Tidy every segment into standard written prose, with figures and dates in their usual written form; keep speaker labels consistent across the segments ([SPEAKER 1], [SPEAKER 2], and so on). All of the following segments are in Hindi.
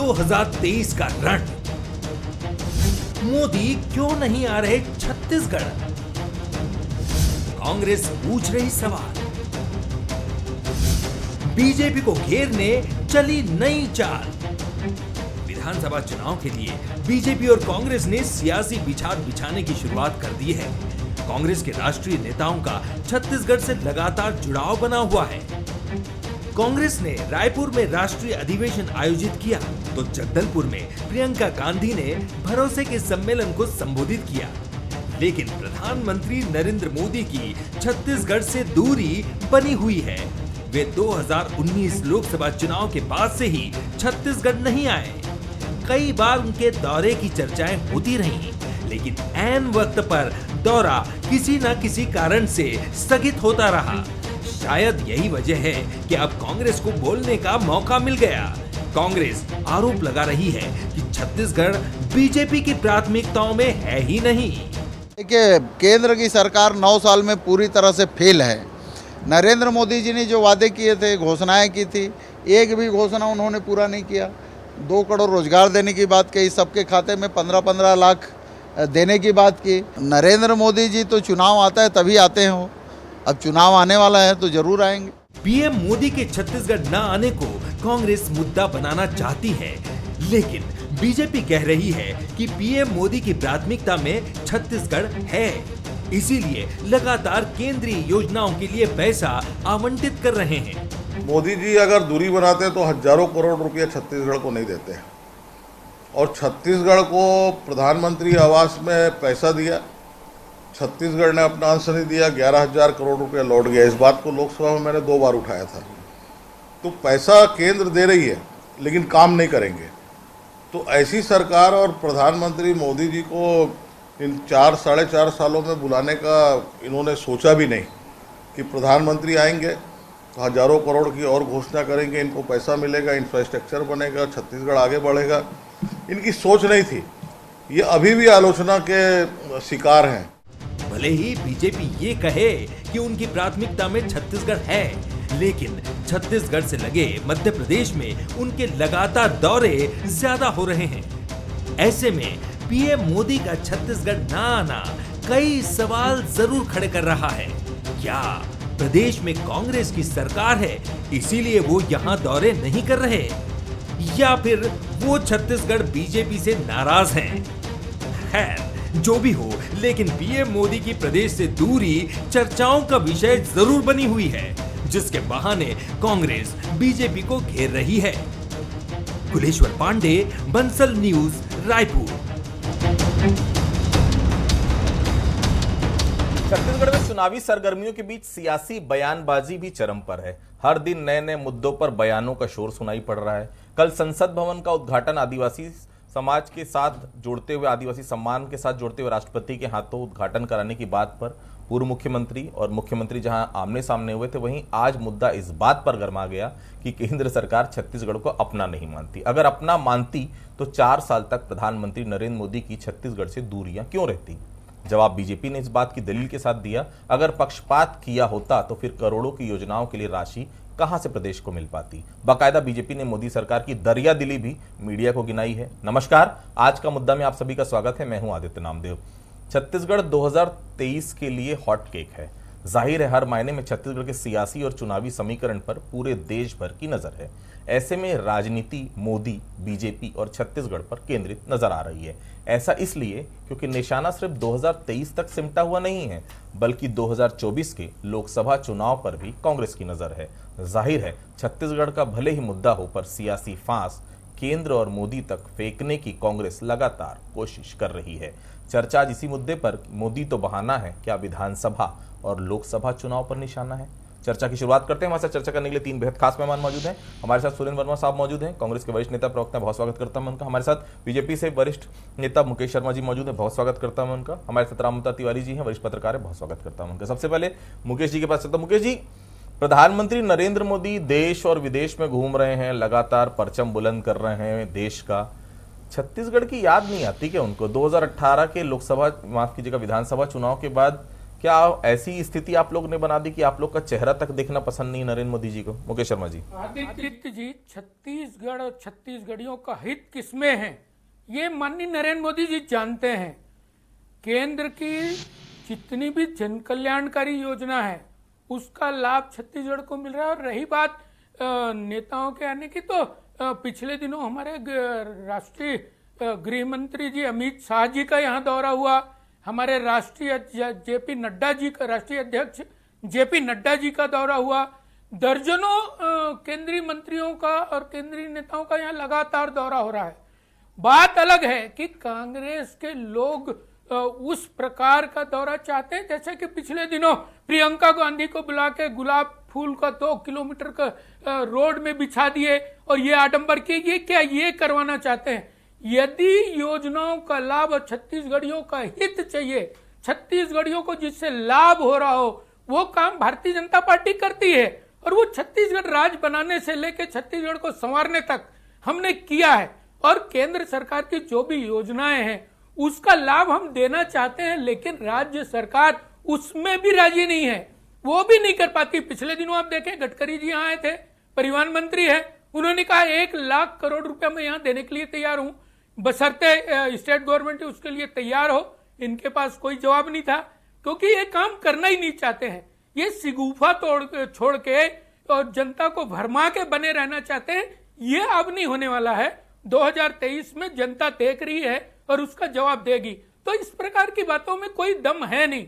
[SPEAKER 1] 2023 का रण। मोदी क्यों नहीं आ रहे छत्तीसगढ़? कांग्रेस पूछ रही सवाल। बीजेपी को घेरने चली नई चाल। विधानसभा चुनाव के लिए बीजेपी और कांग्रेस ने सियासी बिछाद बिछाने की शुरुआत कर दी है। कांग्रेस के राष्ट्रीय नेताओं का छत्तीसगढ़ से लगातार जुड़ाव बना हुआ है। कांग्रेस ने रायपुर में राष्ट्रीय अधिवेशन आयोजित किया तो जगदलपुर में प्रियंका गांधी ने भरोसे के सम्मेलन को संबोधित किया। लेकिन प्रधानमंत्री नरेंद्र मोदी की छत्तीसगढ़ से दूरी बनी हुई है। वे 2019 लोकसभा चुनाव के बाद से ही छत्तीसगढ़ नहीं आए। कई बार उनके दौरे की चर्चाएं होती रही, लेकिन ऐन वक्त पर दौरा किसी न किसी कारण से स्थगित होता रहा। शायद यही वजह है कि अब कांग्रेस को बोलने का मौका मिल गया। कांग्रेस आरोप लगा रही है कि छत्तीसगढ़ बीजेपी की प्राथमिकताओं में है ही नहीं।
[SPEAKER 2] देखिए, केंद्र की सरकार 9 साल में पूरी तरह से फेल है। नरेंद्र मोदी जी ने जो वादे किए थे, घोषणाएं की थी, एक भी घोषणा उन्होंने पूरा नहीं किया। 2 करोड़ रोजगार देने की बात कही, सबके खाते में 15-15 लाख देने की बात की। नरेंद्र मोदी जी तो चुनाव आता है तभी आते हैं वो। अब चुनाव आने वाला है तो जरूर आएंगे।
[SPEAKER 1] पीएम मोदी के छत्तीसगढ़ न आने को कांग्रेस मुद्दा बनाना चाहती है, लेकिन बीजेपी कह रही है कि पीएम मोदी की प्राथमिकता में छत्तीसगढ़ है, इसीलिए लगातार केंद्रीय योजनाओं के लिए पैसा आवंटित कर रहे हैं।
[SPEAKER 3] मोदी जी अगर दूरी बनाते तो हजारों करोड़ रुपया छत्तीसगढ़ को नहीं देते, और छत्तीसगढ़ को प्रधानमंत्री आवास में पैसा दिया, छत्तीसगढ़ ने अपना अंश नहीं दिया, 11,000 करोड़ रुपया लौट गया। इस बात को लोकसभा में मैंने 2 बार उठाया था। तो पैसा केंद्र दे रही है लेकिन काम नहीं करेंगे। तो ऐसी सरकार और प्रधानमंत्री मोदी जी को इन 4-4.5 सालों में बुलाने का इन्होंने सोचा भी नहीं कि प्रधानमंत्री आएंगे तो हजारों करोड़ की और घोषणा करेंगे, इनको पैसा मिलेगा, इंफ्रास्ट्रक्चर बनेगा, छत्तीसगढ़ आगे बढ़ेगा। इनकी सोच नहीं थी। ये अभी भी आलोचना के शिकार हैं।
[SPEAKER 1] भले ही बीजेपी ये कहे कि उनकी प्राथमिकता में छत्तीसगढ़ है, लेकिन छत्तीसगढ़ से लगे मध्य प्रदेश में उनके लगातार दौरे ज्यादा हो रहे हैं। ऐसे में पीएम मोदी का छत्तीसगढ़ न आना कई सवाल जरूर खड़े कर रहा है। क्या प्रदेश में कांग्रेस की सरकार है इसीलिए वो यहाँ दौरे नहीं कर रहे, या फिर वो छत्तीसगढ़ बीजेपी से नाराज हैं? खैर, जो भी हो, लेकिन पीएम मोदी की प्रदेश से दूरी चर्चाओं का विषय जरूर बनी हुई है, जिसके बहाने कांग्रेस बीजेपी को घेर रही है। कुलेश्वर पांडे, बंसल न्यूज, रायपुर।
[SPEAKER 4] छत्तीसगढ़ में चुनावी सरगर्मियों के बीच सियासी बयानबाजी भी चरम पर है। हर दिन नए नए मुद्दों पर बयानों का शोर सुनाई पड़ रहा है। कल संसद भवन का उद्घाटन आदिवासी समाज के साथ जोड़ते हुए, आदिवासी सम्मान के साथ जोड़ते हुए राष्ट्रपति के हाथों उद्घाटन कराने की बात पर पूर्व मुख्यमंत्री और मुख्यमंत्री जहां आमने सामने हुए थे, वहीं आज मुद्दा इस बात पर गरमा गया कि केंद्र सरकार छत्तीसगढ़ को अपना नहीं मानती। अगर अपना मानती तो 4 साल तक प्रधानमंत्री नरेंद्र मोदी की छत्तीसगढ़ से दूरियां क्यों रहती? जवाब बीजेपी ने इस बात की दलील के साथ दिया, अगर पक्षपात किया होता तो फिर करोड़ों की योजनाओं के लिए राशि कहां से प्रदेश को मिल पाती। बाकायदा बीजेपी ने मोदी सरकार की दरिया दिली भी मीडिया को गिनाई है। नमस्कार, आज का मुद्दा में आप सभी का स्वागत है। मैं हूं आदित्य नामदेव। छत्तीसगढ़ 2023 के लिए हॉट केक है। जाहिर है, हर मायने में छत्तीसगढ़ के सियासी और चुनावी समीकरण पर पूरे देश भर की नजर है। ऐसे में राजनीति मोदी, बीजेपी और छत्तीसगढ़ पर केंद्रित नजर आ रही है। ऐसा इसलिए क्योंकि निशाना सिर्फ 2023 तक सिमटा हुआ नहीं है, बल्कि 2024 के लोकसभा चुनाव पर भी कांग्रेस की नजर है। जाहिर है, छत्तीसगढ़ का भले ही मुद्दा हो, पर सियासी फांस केंद्र और मोदी तक फेंकने की कांग्रेस लगातार कोशिश कर रही है। चर्चा आज इसी मुद्दे पर, मोदी तो बहाना है, क्या विधानसभा और लोकसभा चुनाव पर निशाना है? चर्चा की शुरुआत करते हैं। हमारे साथ चर्चा करने के लिए 3 बेहद खास मेहमान मौजूद हैं। हमारे साथ सुरेंद्र वर्मा साहब मौजूद हैं, कांग्रेस के वरिष्ठ नेता प्रवक्ता, बहुत स्वागत करता हूं उनका। हमारे साथ बीजेपी से वरिष्ठ नेता मुकेश शर्मा जी मौजूद हैं, बहुत स्वागत करता हूं उनका। हमारे साथ रामता तिवारी जी हैं, वरिष्ठ पत्रकार है, बहुत स्वागत करता हूं उनका। सबसे पहले मुकेश जी के पास चलता हूं। मुकेश जी, प्रधानमंत्री नरेंद्र मोदी देश और विदेश में घूम रहे हैं, लगातार परचम बुलंद कर रहे हैं देश का। छत्तीसगढ़ की याद नहीं आती क्या उनको? 2018 के लोकसभा, माफ कीजिएगा, विधानसभा चुनाव के बाद क्या ऐसी स्थिति आप लोग ने बना दी कि आप लोग का चेहरा तक देखना पसंद नहीं नरेंद्र मोदी जी को? मुकेश शर्मा जी।
[SPEAKER 5] आदित्य जी, छत्तीसगढ़ और छत्तीसगढ़ियों का हित किसमें है ये माननीय नरेंद्र मोदी जी जानते हैं। केंद्र की जितनी भी जन कल्याणकारी योजना है उसका लाभ छत्तीसगढ़ को मिल रहा है। और रही बात नेताओं के आने की, तो पिछले दिनों हमारे राष्ट्रीय गृह मंत्री जी अमित शाह जी का यहाँ दौरा हुआ, हमारे राष्ट्रीय जेपी नड्डा जी का, राष्ट्रीय अध्यक्ष जेपी नड्डा जी का दौरा हुआ, दर्जनों केंद्रीय मंत्रियों का और केंद्रीय नेताओं का यहाँ लगातार दौरा हो रहा है। बात अलग है कि कांग्रेस के लोग उस प्रकार का दौरा चाहते हैं जैसे कि पिछले दिनों प्रियंका गांधी को बुला के गुलाब फूल का 2 किलोमीटर का रोड में बिछा दिए और ये आडंबर किए। ये क्या ये करवाना चाहते हैं? यदि योजनाओं का लाभ और छत्तीसगढ़ियों का हित चाहिए, छत्तीसगढ़ियों को जिससे लाभ हो रहा हो, वो काम भारतीय जनता पार्टी करती है। और वो छत्तीसगढ़ राज्य बनाने से लेकर छत्तीसगढ़ को संवारने तक हमने किया है। और केंद्र सरकार की जो भी योजनाएं हैं उसका लाभ हम देना चाहते हैं, लेकिन राज्य सरकार उसमें भी राजी नहीं है, वो भी नहीं कर पाती। पिछले दिनों आप देखें गडकरी जी यहाँ आए थे, परिवहन मंत्री है, उन्होंने कहा 1 लाख करोड़ रुपया मैं यहाँ देने के लिए तैयार हूं, बशर्ते स्टेट गवर्नमेंट उसके लिए तैयार हो। इनके पास कोई जवाब नहीं था क्योंकि ये काम करना ही नहीं चाहते हैं। ये सिगुफा छोड़ के और जनता को भरमा के बने रहना चाहते हैं। ये अब नहीं होने वाला है। 2023 में जनता देख रही है और उसका जवाब देगी। तो इस प्रकार की बातों में कोई दम है नहीं।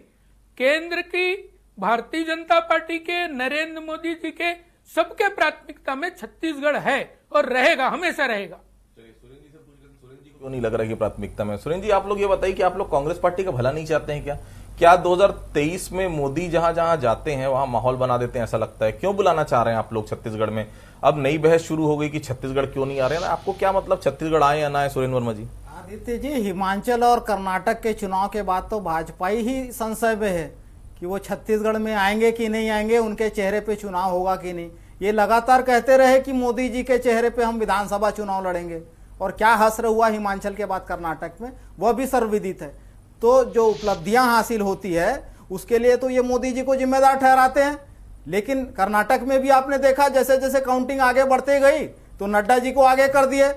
[SPEAKER 5] केंद्र की भारतीय जनता पार्टी के, नरेंद्र मोदी जी के सबके प्राथमिकता में छत्तीसगढ़ है और रहेगा, हमेशा रहेगा।
[SPEAKER 4] क्यों नहीं लग रहा कि प्राथमिकता में? सुरेंद्र जी, आप लोग ये बताइए कि आप लोग कांग्रेस पार्टी का भला नहीं चाहते हैं क्या? क्या 2023 में मोदी जहां जहां जाते हैं वहां माहौल बना देते हैं, ऐसा लगता है? क्यों बुलाना चाह रहे हैं आप लोग छत्तीसगढ़ में? अब नई बहस शुरू हो गई कि छत्तीसगढ़ क्यों नहीं आ रहे हैं। आपको क्या मतलब छत्तीसगढ़ आए या ना आए? सुरेंद्र वर्मा जी।
[SPEAKER 6] आदित्य जी, हिमाचल और कर्नाटक के चुनाव के बाद तो भाजपा ही संशय में है कि वो छत्तीसगढ़ में आएंगे कि नहीं आएंगे, उनके चेहरे पे चुनाव होगा कि नहीं। ये लगातार कहते रहे कि मोदी जी के चेहरे पे हम विधानसभा चुनाव लड़ेंगे, और क्या हश्र हुआ हिमाचल के बाद कर्नाटक में, वह भी सर्वविदित है। तो जो उपलब्धियां हासिल होती है उसके लिए तो ये मोदी जी को जिम्मेदार ठहराते हैं। लेकिन कर्नाटक में भी आपने देखा जैसे जैसे काउंटिंग आगे बढ़ते गई तो नड्डा जी को आगे कर दिए।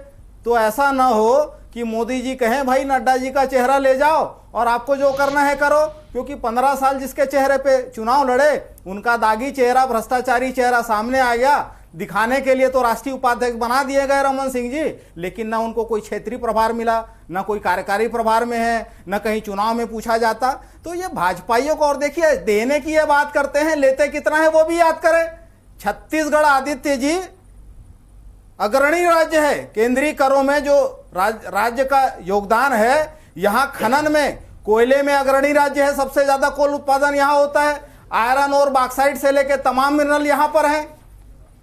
[SPEAKER 6] तो ऐसा ना हो कि मोदी जी कहें भाई नड्डा जी का चेहरा ले जाओ और आपको जो करना है करो, क्योंकि 15 साल जिसके चेहरे पे चुनाव लड़े उनका दागी चेहरा, भ्रष्टाचारी चेहरा सामने आ गया। दिखाने के लिए तो राष्ट्रीय उपाध्यक्ष बना दिए गए रमन सिंह जी, लेकिन ना उनको कोई क्षेत्रीय प्रभार मिला, ना कोई कार्यकारी प्रभार में है, ना कहीं चुनाव में पूछा जाता। तो ये भाजपाइयों को, और देखिए देने की ये बात करते हैं, लेते कितना है वो भी याद करें। छत्तीसगढ़ आदित्य जी अग्रणी राज्य है केंद्रीय करों में, जो राज्य का योगदान है। यहां खनन में, कोयले में अग्रणी राज्य है, सबसे ज्यादा कोल उत्पादन यहां होता है। आयरन और बॉक्साइट से लेकर तमाम मिनरल यहां पर हैं।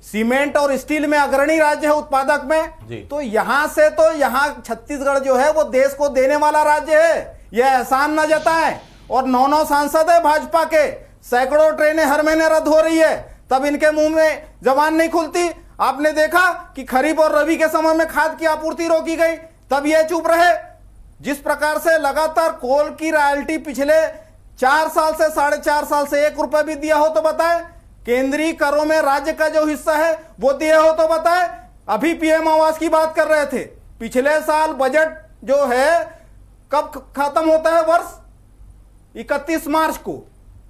[SPEAKER 6] सीमेंट और स्टील में अग्रणी राज्य है उत्पादक में। तो यहां से तो यहां छत्तीसगढ़ जो है वो देश को देने वाला राज्य है, यह एहसान न जताएं। और 9 सांसद है भाजपा के, सैकड़ों ट्रेनें हर महीने रद्द हो रही है, तब इनके मुंह में जबान नहीं खुलती। आपने देखा कि खरीफ और रबी के समय में खाद की आपूर्ति रोकी गई, तब ये चुप रहे। जिस प्रकार से लगातार कोल की रॉयल्टी पिछले 4 साल से 4.5 साल से 1 रुपए भी दिया हो तो बताएं। केंद्रीय करों में राज्य का जो हिस्सा है वो दिए हो तो बताएं। अभी पीएम आवास की बात कर रहे थे, पिछले साल बजट जो है कब खत्म होता है? वर्ष 31 मार्च को।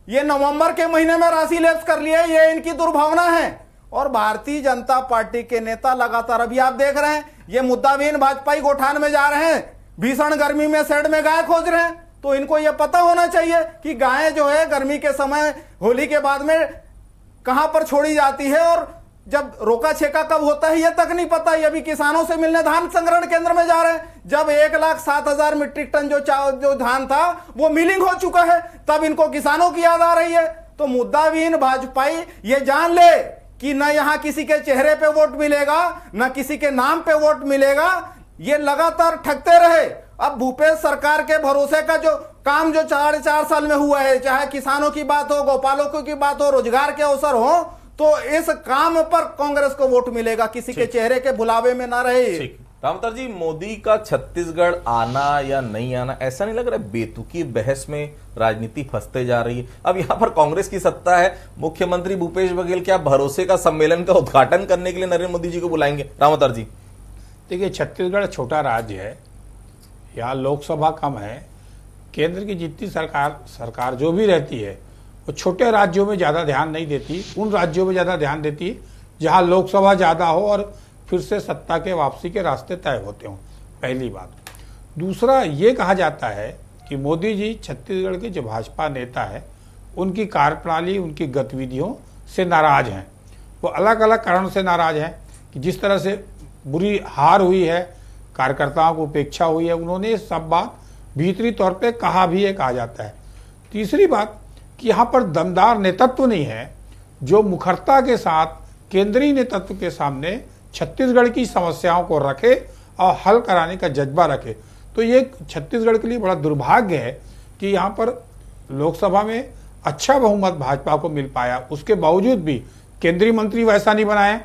[SPEAKER 6] ये नवंबर के महीने में राशि लैप्स कर लिए, ये इनकी दुर्भावना है। और भारतीय जनता पार्टी के नेता लगातार, अभी आप देख रहे हैं, ये मुद्दाविहीन भाजपाई गोठान में जा रहे हैं, भीषण गर्मी में शेड में गाय खोज रहे हैं। तो इनको यह पता होना चाहिए कि गायें जो है गर्मी के समय, होली के बाद में कहां पर छोड़ी जाती है, और जब रोका छेका कब होता है यह तक नहीं पता। ये अभी किसानों से मिलने धान संग्रहण केंद्र में जा रहे हैं। जब 1,07,000 मीट्रिक टन जो धान था वो मिलिंग हो चुका है, तब इनको किसानों की याद आ रही है। तो मुद्दाविहीन भाजपाई ये जान ले कि न यहां किसी के चेहरे पे वोट मिलेगा, न किसी के नाम पे वोट मिलेगा। ये लगातार ठगते रहे। अब भूपेश सरकार के भरोसे का जो काम जो 4.5 साल में हुआ है, चाहे किसानों की बात हो, गोपालकों की बात हो, रोजगार के अवसर हो, तो इस काम पर कांग्रेस को वोट मिलेगा, किसी के चेहरे के बुलावे में ना रहे।
[SPEAKER 4] रामतर जी, मोदी का छत्तीसगढ़ आना या नहीं आना, ऐसा नहीं लग रहा है बेतुकी बहस में राजनीति फंसते जा रही है? अब यहाँ पर कांग्रेस की सत्ता है, मुख्यमंत्री भूपेश बघेल क्या भरोसे का सम्मेलन का उद्घाटन करने के लिए नरेंद्र मोदी जी को बुलाएंगे? रामतर जी,
[SPEAKER 7] देखिए, छत्तीसगढ़ छोटा राज्य है, यहाँ लोकसभा कम है, केंद्र की जितनी सरकार जो भी रहती है वो छोटे राज्यों में ज़्यादा ध्यान नहीं देती, उन राज्यों में ज़्यादा ध्यान देती है जहाँ लोकसभा ज़्यादा हो और फिर से सत्ता के वापसी के रास्ते तय होते हों, पहली बात। दूसरा, ये कहा जाता है कि मोदी जी छत्तीसगढ़ के जो भाजपा नेता है उनकी कार्यप्रणाली, उनकी गतिविधियों से नाराज हैं। वो अलग अलग कारण से नाराज हैं कि जिस तरह से बुरी हार हुई है, कार्यकर्ताओं को उपेक्षा हुई है, उन्होंने ये सब बात भीतरी तौर पे कहा भी है, कहा जाता है। तीसरी बात कि यहाँ पर दमदार नेतृत्व नहीं है जो मुखरता के साथ केंद्रीय नेतृत्व के सामने छत्तीसगढ़ की समस्याओं को रखे और हल कराने का जज्बा रखे। तो ये छत्तीसगढ़ के लिए बड़ा दुर्भाग्य है कि यहाँ पर लोकसभा में अच्छा बहुमत भाजपा को मिल पाया, उसके बावजूद भी केंद्रीय मंत्री वैसा नहीं बनाए,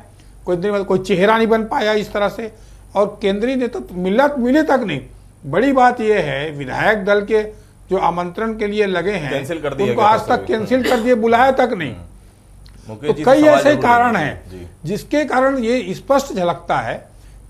[SPEAKER 7] कोई चेहरा नहीं बन पाया इस तरह से, और केंद्रीय नेतृत्व मिले तक नहीं। बड़ी बात यह है, विधायक दल के जो आमंत्रण के लिए लगे हैं उनको आज तक कैंसिल कर दिए, बुलाया तक नहीं। तो कई ऐसे कारण हैं जिसके कारण ये स्पष्ट झलकता है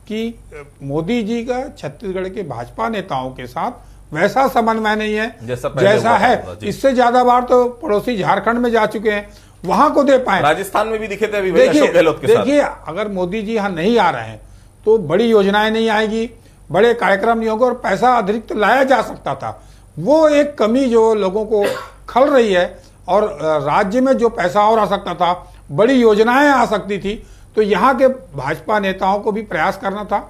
[SPEAKER 7] कि मोदी जी का छत्तीसगढ़ के भाजपा नेताओं के साथ वैसा समन्वय नहीं है जैसा है। इससे ज्यादा बार तो पड़ोसी झारखंड में जा चुके हैं, वहां को दे पाए।
[SPEAKER 4] राजस्थान में भी दिखे थे अभी अशोक गहलोत के साथ।
[SPEAKER 7] देखिए, अगर मोदी जी यहाँ नहीं आ रहे हैं तो बड़ी योजनाएं नहीं आएगी, बड़े कार्यक्रम नहीं होंगे और पैसा अतिरिक्त लाया जा सकता था। वो एक कमी जो लोगों को खल रही है, और राज्य में जो पैसा और आ सकता था, बड़ी योजनाएं आ सकती थी, तो यहाँ के भाजपा नेताओं को भी प्रयास करना था।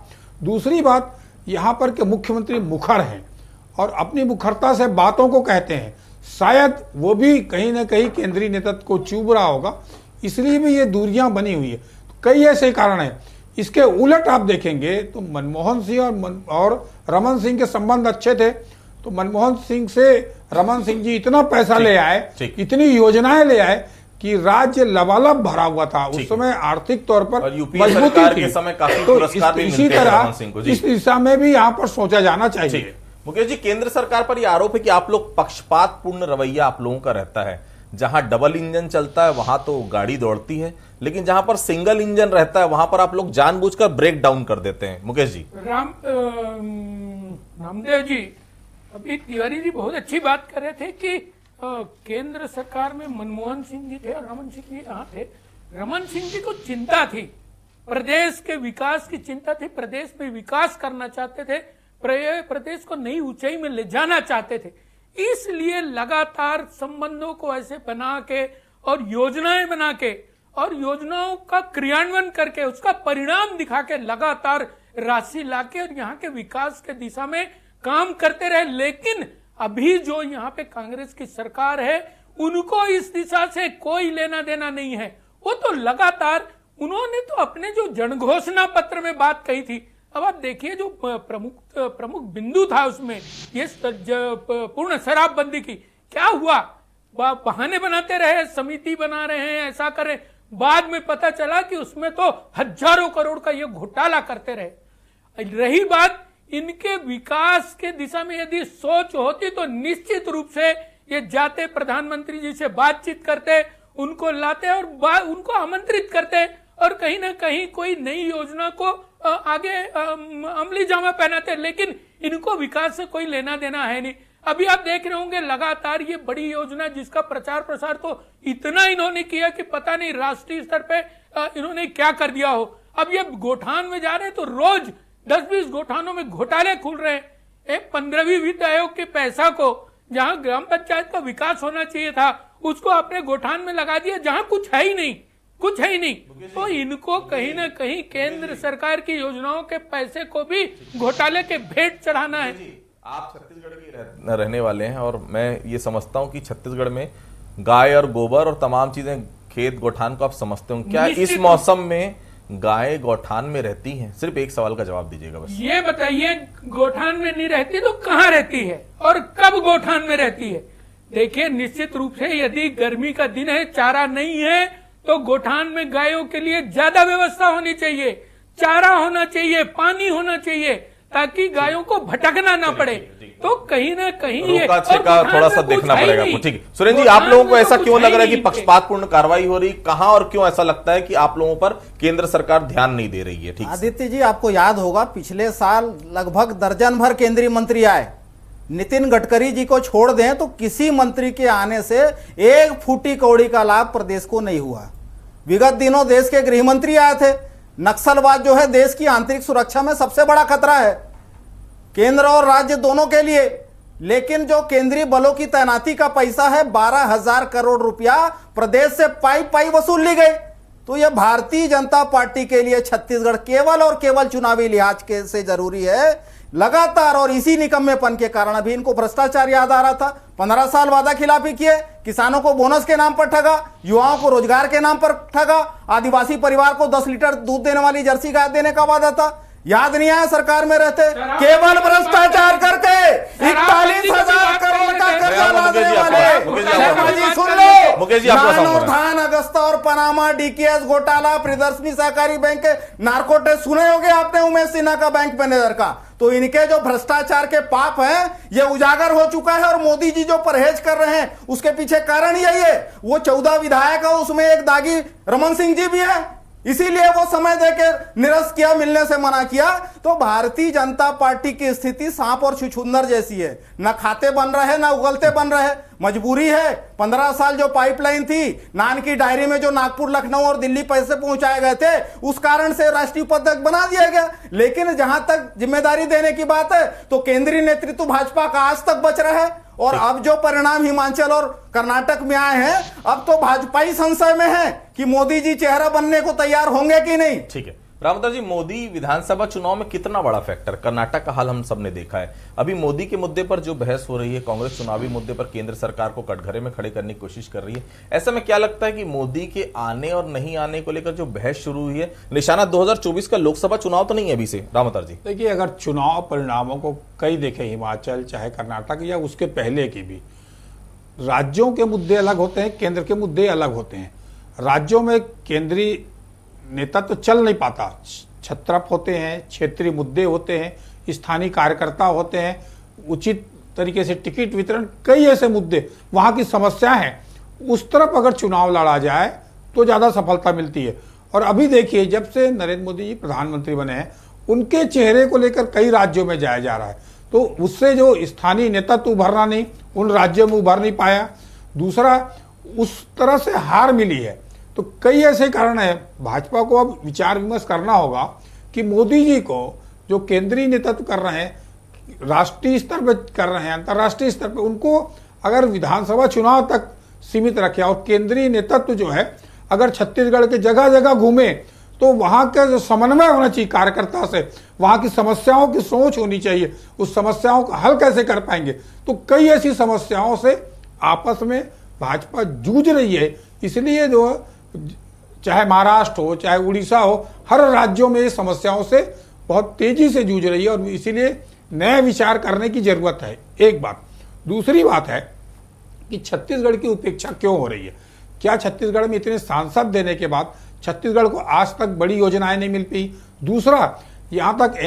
[SPEAKER 7] दूसरी बात, यहाँ पर के मुख्यमंत्री मुखर हैं और अपनी मुखरता से बातों को कहते हैं, शायद वो भी कहीं ना कहीं केंद्रीय नेतृत्व को चुभ रहा होगा, इसलिए भी ये दूरियां बनी हुई है। तो कई ऐसे कारण हैं। इसके उलट आप देखेंगे तो मनमोहन सिंह और रमन सिंह के संबंध अच्छे थे, तो मनमोहन सिंह से रमन सिंह जी इतना पैसा ले आए, इतनी योजनाएं ले आए कि राज्य लबालब भरा हुआ था उस समय, आर्थिक तौर पर मजबूती थी। तो इसी तरह इस दिशा में भी यहाँ पर सोचा जाना चाहिए।
[SPEAKER 4] मुकेश जी, केंद्र सरकार पर यह आरोप है कि आप लोग पक्षपात पूर्ण रवैया आप लोगों का रहता है। जहां डबल इंजन चलता है वहां तो गाड़ी दौड़ती है, लेकिन जहां पर सिंगल इंजन रहता है वहां पर आप लोग जानबूझकर ब्रेक डाउन कर देते हैं। मुकेश जी,
[SPEAKER 5] नामदेव जी, अभी तिवारी जी बहुत अच्छी बात कर रहे थे कि केंद्र सरकार में मनमोहन सिंह जी थे और रमन सिंह जी यहाँ थे। रमन सिंह जी को चिंता थी, प्रदेश के विकास की चिंता थी, प्रदेश में विकास करना चाहते थे, प्रदेश को नई ऊंचाई में ले जाना चाहते थे। इसलिए लगातार संबंधों को ऐसे बना के और योजनाएं बना के और योजनाओं का क्रियान्वयन करके उसका परिणाम दिखा के लगातार राशि लाके और यहाँ के विकास के दिशा में काम करते रहे। लेकिन अभी जो यहाँ पे कांग्रेस की सरकार है उनको इस दिशा से कोई लेना देना नहीं है। वो तो लगातार उन्होंने तो अपने जो जनघोषणा पत्र में बात कही थी, अब आप देखिए जो प्रमुख बिंदु था उसमें ये पूर्ण शराबबंदी की, क्या हुआ? बहाने बनाते रहे, समिति बना रहे हैं, ऐसा करें, बाद में पता चला कि उसमें तो हजारों करोड़ का ये घोटाला करते रहे। रही बात इनके विकास के दिशा में यदि सोच होती तो निश्चित रूप से ये जाते, प्रधानमंत्री जी से बातचीत करते, उनको लाते और उनको आमंत्रित करते और कहीं ना कहीं कोई नई योजना को आगे अमली जामा पहनाते। लेकिन इनको विकास से कोई लेना देना है नहीं। अभी आप देख रहे होंगे लगातार ये बड़ी योजना जिसका प्रचार प्रसार तो इतना इन्होंने किया कि पता नहीं राष्ट्रीय स्तर पे इन्होंने क्या कर दिया हो। अब ये गोठान में जा रहे हैं तो रोज 10-20 गोठानों में घोटाले खुल रहे हैं। 15वीं वित्त आयोग के पैसा को जहां ग्राम पंचायत का विकास होना चाहिए था उसको अपने गोठान में लगा दिया जहां कुछ है ही नहीं, कुछ है ही नहीं। तो इनको कहीं ना कहीं केंद्र सरकार की योजनाओं के पैसे को भी घोटाले के भेंट चढ़ाना है।
[SPEAKER 4] आप छत्तीसगढ़ के रहने वाले हैं और मैं ये समझता हूं कि छत्तीसगढ़ में गाय और गोबर और तमाम चीजें, खेत गोठान को आप समझते हो। क्या इस मौसम में गाय गोठान में रहती हैं? सिर्फ एक सवाल का जवाब दीजिएगा बस।
[SPEAKER 5] ये बताइए, गोठान में नहीं रहती तो कहाँ रहती है और कब गोठान में रहती है? देखिए, निश्चित रूप से यदि गर्मी का दिन है, चारा नहीं है, तो गोठान में गायों के लिए ज्यादा व्यवस्था होनी चाहिए चारा होना चाहिए, पानी होना चाहिए, ताकि गायों को भटकना ना पड़े। तो कहीं ना कहीं ये
[SPEAKER 4] रोका छेका थोड़ा सा देखना पड़ेगा आपको। ठीक है सुरेंद्र जी, आप लोगों को ऐसा क्यों लग रहा है कि पक्षपातपूर्ण कार्रवाई हो रही, कहां और क्यों ऐसा लगता है कि आप लोगों पर केंद्र सरकार ध्यान नहीं दे रही है? ठीक
[SPEAKER 6] आदित्य जी, आपको याद होगा पिछले साल लगभग दर्जन भर केंद्रीय मंत्री आए। नितिन गडकरी जी को छोड़ दें तो किसी मंत्री के आने से एक फूटी कौड़ी का लाभ प्रदेश को नहीं हुआ। विगत दिनों देश के गृह मंत्री आए थे। नक्सलवाद जो है देश की आंतरिक सुरक्षा में सबसे बड़ा खतरा है, केंद्र और राज्य दोनों के लिए। लेकिन जो केंद्रीय बलों की तैनाती का पैसा है 12,000 करोड़ रुपया प्रदेश से पाई पाई वसूल ली गई। तो यह भारतीय जनता पार्टी के लिए छत्तीसगढ़ केवल और केवल चुनावी लिहाज के से जरूरी है लगातार। और इसी निकम्मेपन के कारण अभी इनको भ्रष्टाचार याद आ रहा था। 15 साल वादा खिलाफी किए, किसानों को बोनस के नाम पर ठगा, युवाओं को रोजगार के नाम पर ठगा, आदिवासी परिवार को 10 लीटर दूध देने वाली जर्सी गाय देने का वादा था। याद नहीं आया सरकार में रहते? केवल भ्रष्टाचार करके 41,000 करोड़ का कर्जा लादने वाले। शर्मा जी सुन लो,
[SPEAKER 4] मुकेश जी
[SPEAKER 6] नानोर्थान, अगस्ता और पनामा, डीकेएस घोटाला, प्रियदर्शनी सहकारी बैंक के नार्को टेस्ट सुने होंगे आपने उमेश सिन्हा का बैंक मैनेजर का। तो इनके जो भ्रष्टाचार के पाप हैं ये उजागर हो चुका है। और मोदी जी जो परहेज कर रहे हैं उसके पीछे कारण यही है। वो 14 विधायक है, उसमें एक दागी रमन सिंह जी भी है, इसीलिए वो समय देकर निरस्त किया, मिलने से मना किया। तो भारतीय जनता पार्टी की स्थिति सांप और छुछुंदर जैसी है, न खाते बन रहे न उगलते बन रहे। मजबूरी है। 15 साल जो पाइपलाइन थी नान की डायरी में जो नागपुर, लखनऊ और दिल्ली पैसे पहुंचाए गए थे उस कारण से राष्ट्रीय उपाध्यक्ष बना दिया गया। लेकिन जहां तक जिम्मेदारी देने की बात है तो केंद्रीय नेतृत्व भाजपा का आज तक बच रहा है। और अब जो परिणाम हिमाचल और कर्नाटक में आए हैं, अब तो भाजपा ही संशय में है कि मोदी जी चेहरा बनने को तैयार होंगे कि नहीं।
[SPEAKER 4] ठीक है रामदास जी, मोदी विधानसभा चुनाव में कितना बड़ा फैक्टर? कर्नाटक का हाल हम सबने देखा है। अभी मोदी के मुद्दे पर जो बहस हो रही है, कांग्रेस चुनावी मुद्दे पर केंद्र सरकार को कटघरे में खड़े करने की कोशिश कर रही है। ऐसे में क्या लगता है कि मोदी के आने और नहीं आने को लेकर जो बहस शुरू हुई है, निशाना 2024 का लोकसभा चुनाव तो नहीं है अभी से? रामदास जी
[SPEAKER 7] देखिए, अगर चुनाव परिणामों को कई देखें, हिमाचल चाहे कर्नाटक या उसके पहले की भी, राज्यों के मुद्दे अलग होते हैं, केंद्र के मुद्दे अलग होते हैं। राज्यों में केंद्रीय नेतृत्व तो चल नहीं पाता, छत्रप होते हैं, क्षेत्रीय मुद्दे होते हैं, स्थानीय कार्यकर्ता होते हैं, उचित तरीके से टिकट वितरण, कई ऐसे मुद्दे वहां की समस्या है। उस तरफ अगर चुनाव लड़ा जाए तो ज्यादा सफलता मिलती है। और अभी देखिए, जब से नरेंद्र मोदी जी प्रधानमंत्री बने हैं, उनके चेहरे को लेकर कई राज्यों में जाया जा रहा है, तो उससे जो स्थानीय नेतृत्व उभरना नहीं, उन राज्यों में उभर नहीं पाया। दूसरा, उस तरह से हार मिली है। तो कई ऐसे कारण है। भाजपा को अब विचार विमर्श करना होगा कि मोदी जी को जो केंद्रीय नेतृत्व कर रहे हैं, राष्ट्रीय स्तर पर कर रहे हैं, अंतर्राष्ट्रीय स्तर पर, उनको अगर विधानसभा चुनाव तक सीमित रखे और केंद्रीय नेतृत्व जो है अगर छत्तीसगढ़ के जगह जगह घूमे तो वहां का जो समन्वय होना चाहिए कार्यकर्ता से, वहां की समस्याओं की सोच होनी चाहिए, उस समस्याओं का हल कैसे कर पाएंगे। तो कई ऐसी समस्याओं से आपस में भाजपा जूझ रही है। इसलिए जो चाहे महाराष्ट्र हो चाहे उड़ीसा हो, हर राज्यों में ये समस्याओं से बहुत तेजी से जूझ रही है और इसीलिए नए विचार करने की जरूरत है, एक बात। दूसरी बात है कि छत्तीसगढ़ की उपेक्षा क्यों हो रही है? क्या छत्तीसगढ़ में इतने सांसद देने के बाद छत्तीसगढ़ को आज तक बड़ी योजनाएं नहीं मिल पाई? दूसरा, यहाँ तक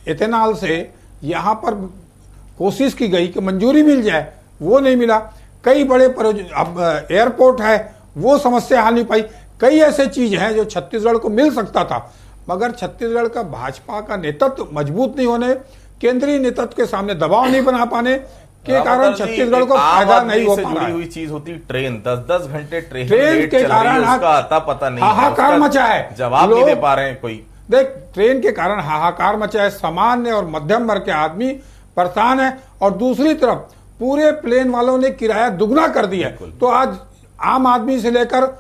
[SPEAKER 7] एथेनॉल से यहाँ पर कोशिश की गई कि मंजूरी मिल जाए, वो नहीं मिला। कई बड़े अब एयरपोर्ट है, वो समस्या हल नहीं पाई। कई ऐसे चीज हैं जो छत्तीसगढ़ को मिल सकता था, मगर छत्तीसगढ़ का भाजपा का नेतृत्व मजबूत नहीं होने, केंद्रीय नेतृत्व के सामने दबाव नहीं बना पाने के कारण छत्तीसगढ़ को फायदा नहीं हो पा रहा है।
[SPEAKER 4] हुई चीज होती ट्रेन, 10-10 घंटे ट्रेन
[SPEAKER 7] के कारण
[SPEAKER 4] उसका आता पता नहीं,
[SPEAKER 7] हाहाकार मचा है,
[SPEAKER 4] जवाब नहीं दे पा रहे हैं कोई।
[SPEAKER 7] देख, ट्रेन के कारण हाहाकार मचा है, सामान्य और मध्यम वर्ग के आदमी परेशान है। और दूसरी तरफ पूरे प्लेन वालों ने किराया दुगना कर दिया है, तो आज आम आदमी से लेकर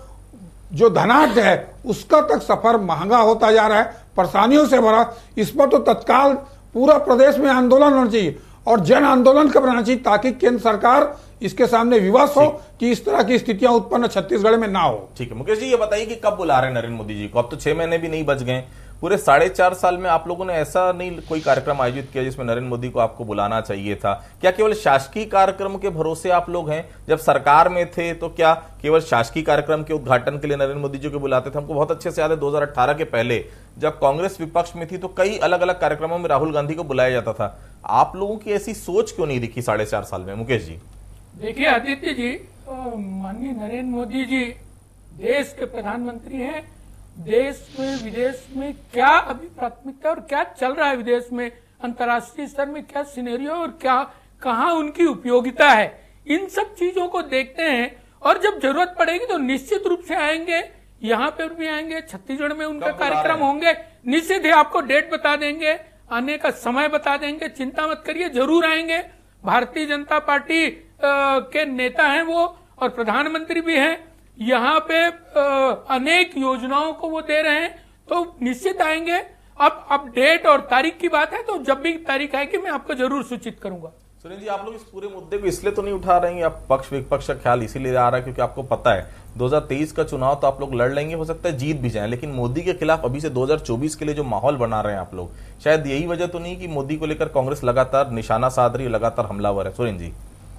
[SPEAKER 7] जो धनाढ्य है उसका तक सफर महंगा होता जा रहा है, परेशानियों से भरा। इस पर तो तत्काल पूरा प्रदेश में आंदोलन होना चाहिए और जन आंदोलन कब रहना चाहिए, ताकि केंद्र सरकार इसके सामने विवश हो कि इस तरह की स्थितियां उत्पन्न छत्तीसगढ़ में ना हो।
[SPEAKER 4] ठीक है मुकेश जी, ये बताइए कि कब बुला रहे हैं नरेंद्र मोदी जी को? अब तो 6 महीने भी नहीं बच गए, पूरे 4.5 साल में आप लोगों ने ऐसा नहीं कोई कार्यक्रम आयोजित किया जिसमें नरेंद्र मोदी को आपको बुलाना चाहिए था? क्या केवल शासकीय कार्यक्रम के भरोसे आप लोग हैं? जब सरकार में थे तो क्या केवल शासकीय कार्यक्रम के उद्घाटन के लिए नरेंद्र मोदी जी को बुलाते थे? हमको बहुत अच्छे से याद है 2018 के पहले जब कांग्रेस विपक्ष में थी तो कई अलग अलग कार्यक्रमों में राहुल गांधी को बुलाया जाता था। आप लोगों की ऐसी सोच क्यों नहीं दिखी 4.5 साल में? मुकेश जी।
[SPEAKER 5] देखिए आदित्य जी, माननीय नरेंद्र मोदी जी देश के प्रधानमंत्री हैं। देश में विदेश में क्या अभी प्राथमिकता और क्या चल रहा है, विदेश में अंतर्राष्ट्रीय स्तर में क्या सिनेरियो और क्या कहाँ उनकी उपयोगिता है, इन सब चीजों को देखते हैं। और जब जरूरत पड़ेगी तो निश्चित रूप से आएंगे, यहाँ पे भी आएंगे, छत्तीसगढ़ में उनका कार्यक्रम होंगे, निश्चित ही आपको डेट बता देंगे, आने का समय बता देंगे, चिंता मत करिए, जरूर आएंगे। भारतीय जनता पार्टी के नेता हैं वो और प्रधानमंत्री भी हैं। यहाँ पे अनेक योजनाओं को वो दे रहे हैं, तो निश्चित आएंगे। अब डेट और तारीख की बात है तो जब भी तारीख आएगी मैं आपको जरूर सूचित करूंगा।
[SPEAKER 4] सुनील जी, आप लोग इस पूरे मुद्दे को इसलिए तो नहीं उठा रहे हैं, आप पक्ष विपक्ष का ख्याल इसीलिए आ रहा है क्योंकि आपको पता है 2023 का चुनाव तो आप लोग लड़ लेंगे, हो सकता है जीत भी जाएं, लेकिन मोदी के खिलाफ अभी से 2024 के लिए जो माहौल बना रहे हैं आप लोग, शायद यही वजह तो नहीं कि मोदी को लेकर कांग्रेस लगातार निशाना साध रही है, लगातार हमलावर है? सुरेंद्र जी।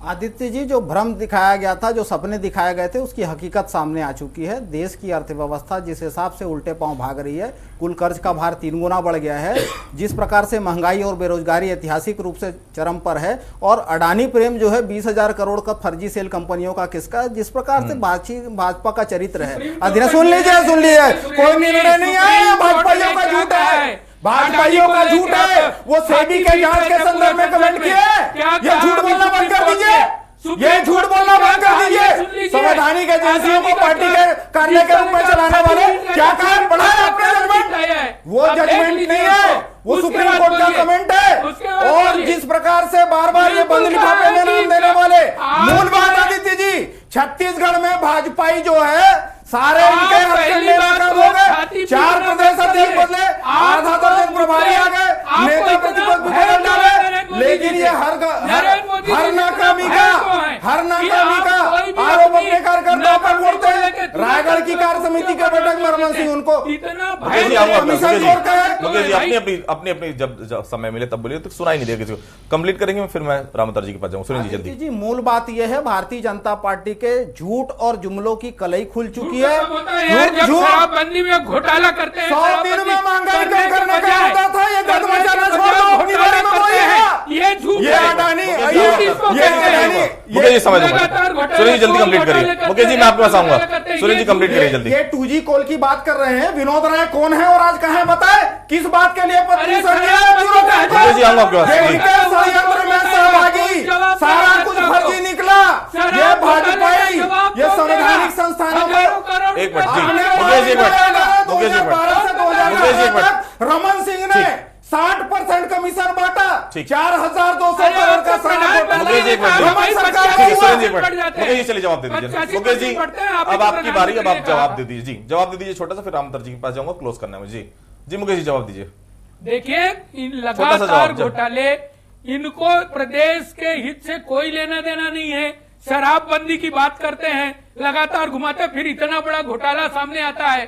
[SPEAKER 6] आदित्य जी, जो भ्रम दिखाया गया था, जो सपने दिखाए गए थे, उसकी हकीकत सामने आ चुकी है। देश की अर्थव्यवस्था जिस हिसाब से उल्टे पांव भाग रही है, कुल कर्ज का भार 3 गुना बढ़ गया है, जिस प्रकार से महंगाई और बेरोजगारी ऐतिहासिक रूप से चरम पर है, और अडानी प्रेम जो है 20,000 करोड़ का फर्जी सेल कंपनियों का किसका, जिस प्रकार से भाजपा का चरित्र है। अधीन सुन लीजिए, कोई निर्णय नहीं आया, भाजपाइयों का झूठ है, भाजपाइयों का झूठ है। वो सेबी के जांच के संदर्भ में कमेंट किए, ये झूठ बोलना बंद कर दीजिए, ये झूठ बोलना बंद कर दीजिए। संवैधानिक एजेंसियों को पार्टी के कार्य के रूप में चलाने वाले क्या कारण पढ़ा है आपने जजमेंट? वो जजमेंट नहीं है, वो सुप्रीम कोर्ट का कमेंट है। और जिस प्रकार से बार बार ये बंद लिफाफे में नाम देने वाले, मूल बात आदित्य जी, छत्तीसगढ़ में भाजपाई जो है सारे इनके नाकाम हो गए, 4 प्रदेश अध्यक्ष बदले, आधा दर्जन प्रभारी आ गए, नेता प्रतिपक्ष बदल डाले, लेकिन ये हर नाकामी का आरोप अपने कार्यकर्ताओं पर मोड़ते हैं। रायगढ़ की कार्य समिति के बैठक में रमन सिंह उनको
[SPEAKER 4] अपनी जब समय मिले तब बोलिए, तो सुनाई नहीं देगा किसी को। कंप्लीट करेंगे, फिर मैं रामतर जी के पास जाऊंगा। सुरेंद्र जी जल्दी।
[SPEAKER 6] जी, मूल बात यह है, भारतीय जनता पार्टी के झूठ और जुमलों की कलई खुल चुकी है।
[SPEAKER 5] शराबबंदी में घोटाला करते हैं,
[SPEAKER 6] 100 दिन में महंगाई कम करने का होता था, ये गद मचाना छोड़ दो, अपनी बारे में बोलिए।
[SPEAKER 5] ये झूठ,
[SPEAKER 6] ये अडानी,
[SPEAKER 4] मुकेश जी समझ लो, सुरेंद्र जी जल्दी कंप्लीट करिए। मुकेश जी मैं आपके पास आऊंगा, सुरेंद्र जी कंप्लीट करिए जल्दी।
[SPEAKER 6] ये 2G कॉल की बात कर रहे हैं, विनोद राय कौन है और आज कहां बताए, किस बात के लिए पत्री सर दिया है ब्यूरो का?
[SPEAKER 4] मुकेश जी आऊंगा आपके पास।
[SPEAKER 6] षड्यंत्र में सहभागी, सारा कुछ फर्जी निकला, ये भाजपाई, ये संवैधानिक संस्थानों पर।
[SPEAKER 4] एक मिनट जी, मुकेश जी एक मिनट, मुकेश जी एक मिनट,
[SPEAKER 6] रमन सिंह ने 60% कमीशन बांटा, 4,200 करोड़ का
[SPEAKER 4] मुकेश जी एक मिनट, मुकेश जी चलिए जवाब दे दीजिए। मुकेश जी अब आपकी बारी, अब आप जवाब दे दीजिए। जी जवाब दे दीजिए छोटा सा, फिर रामतर जी के पास जाऊंगा, क्लोज करना है। जी जी मुकेश जी जवाब दीजिए।
[SPEAKER 5] देखिए, इन लगातार घोटाले, इनको प्रदेश के हित से कोई लेना देना नहीं है। शराबबंदी की बात करते हैं, लगातार घुमाते, फिर इतना बड़ा घोटाला सामने आता है,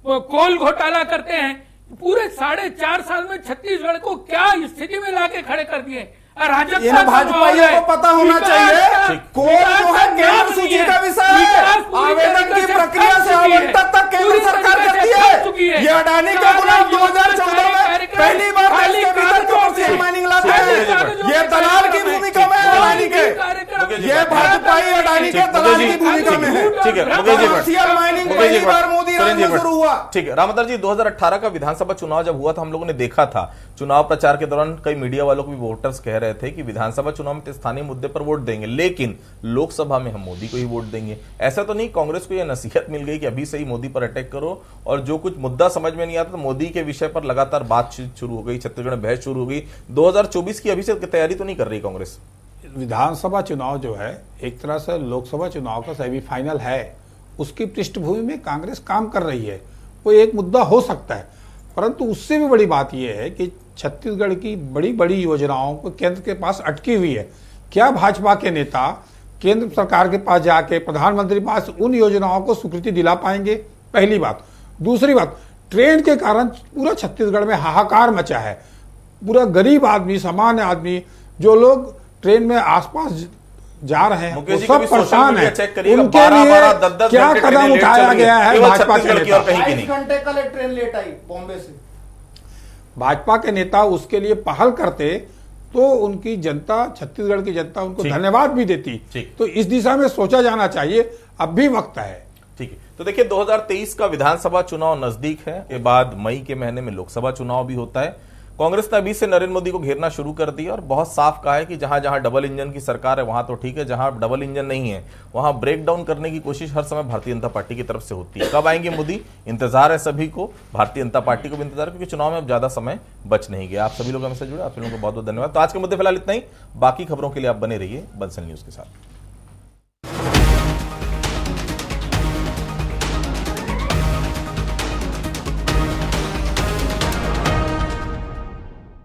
[SPEAKER 5] कोल घोटाला करते हैं। पूरे 4.5 साल में छत्तीसगढ़ को क्या स्थिति में लाके खड़े कर दिए।
[SPEAKER 6] भाजपाइयों को पता होना चाहिए, कोल जो है केंद्र सूची का विषय है, आवेदन की प्रक्रिया से आवंटन तक केंद्र सरकार करती है। ये अडानी के गुलाम 2014 में पहली बार देश के भीतर कमर्शियल माइनिंग लाते हैं। ये दलाल की भूमिका में अडानी के, ये भाजपाई अडानी के दलाल की भूमिका में है।
[SPEAKER 4] ठीक है,
[SPEAKER 6] कमर्शियल माइनिंग पहली बार मोदी राज में शुरू हुआ।
[SPEAKER 4] ठीक है रामतर जी, 2018 का विधानसभा चुनाव जब हुआ था, हम लोगों ने देखा था चुनाव प्रचार के दौरान कई मीडिया वालों को भी वोटर्स कह रहे थे कि विधानसभा चुनाव में स्थानीय मुद्दे पर वोट देंगे, लेकिन लोकसभा में हम मोदी को ही वोट देंगे। ऐसा तो नहीं कांग्रेस को यह नसीहत मिल गई कि अभी से ही मोदी पर अटैक करो, और जो कुछ मुद्दा समझ में नहीं आता तो मोदी के विषय पर लगातार बातचीत शुरू हो गई, छत्तीसगढ़ में बहस शुरू हो गई। 2024 की अभी से तैयारी तो नहीं कर रही कांग्रेस?
[SPEAKER 7] विधानसभा चुनाव जो है एक तरह से लोकसभा चुनाव का सेमीफाइनल है, उसकी पृष्ठभूमि में कांग्रेस काम कर रही है। वो एक मुद्दा हो सकता है, परंतु उससे भी बड़ी बात यह है कि छत्तीसगढ़ की बड़ी बड़ी योजनाओं को केंद्र के पास अटकी हुई है। क्या भाजपा के नेता केंद्र सरकार के पास जाके, प्रधानमंत्री के पास उन योजनाओं को स्वीकृति दिला पाएंगे? पहली बात। दूसरी बात, ट्रेन के कारण पूरा छत्तीसगढ़ में हाहाकार मचा है। पूरा गरीब आदमी, सामान्य आदमी, जो लोग ट्रेन में आसपास जा रहे हैं, वो
[SPEAKER 4] मुकेश जी
[SPEAKER 7] सब
[SPEAKER 4] कभी सोशल
[SPEAKER 7] परेशान
[SPEAKER 4] मीडिया
[SPEAKER 7] है।
[SPEAKER 4] चेक करिएगा,
[SPEAKER 7] उनके
[SPEAKER 4] 12-12,
[SPEAKER 7] लिए
[SPEAKER 4] 10-10
[SPEAKER 7] क्या
[SPEAKER 4] घंटे
[SPEAKER 7] कदम
[SPEAKER 4] ट्रेनें लेट
[SPEAKER 7] उठाया
[SPEAKER 4] चल रही
[SPEAKER 7] गया है
[SPEAKER 4] केवल
[SPEAKER 7] भाजपा के
[SPEAKER 4] छत्तीसगढ़ की और
[SPEAKER 7] नेता?
[SPEAKER 4] कहीं की नहीं।
[SPEAKER 6] 22 घंटे कल ट्रेन लेट आई बॉम्बे से।
[SPEAKER 7] भाजपा के नेता उसके लिए पहल करते तो उनकी जनता, छत्तीसगढ़ की जनता उनको धन्यवाद भी देती।
[SPEAKER 4] ठीक।
[SPEAKER 7] तो इस दिशा में सोचा जाना चाहिए, अब भी वक्त है।
[SPEAKER 4] ठीक है, तो देखिए 2023 का विधानसभा चुनाव नजदीक है, के बाद मई के महीने में लोकसभा चुनाव भी होता है। कांग्रेस ने अभी से नरेंद्र मोदी को घेरना शुरू कर दिया और बहुत साफ कहा है कि जहां जहां डबल इंजन की सरकार है वहां तो ठीक है, जहां डबल इंजन नहीं है वहां ब्रेक डाउन करने की कोशिश हर समय भारतीय जनता पार्टी की तरफ से होती है। कब आएंगे मोदी, इंतजार है सभी को, भारतीय जनता पार्टी को भी इंतजार है, क्योंकि चुनाव में अब ज्यादा समय बच नहीं गया। आप सभी लोग हमसे जुड़े, आप सभी लोगों को बहुत बहुत धन्यवाद। तो आज के मुद्दे फिलहाल इतना ही, बाकी खबरों के लिए आप बने रहिए बंसल न्यूज के साथ।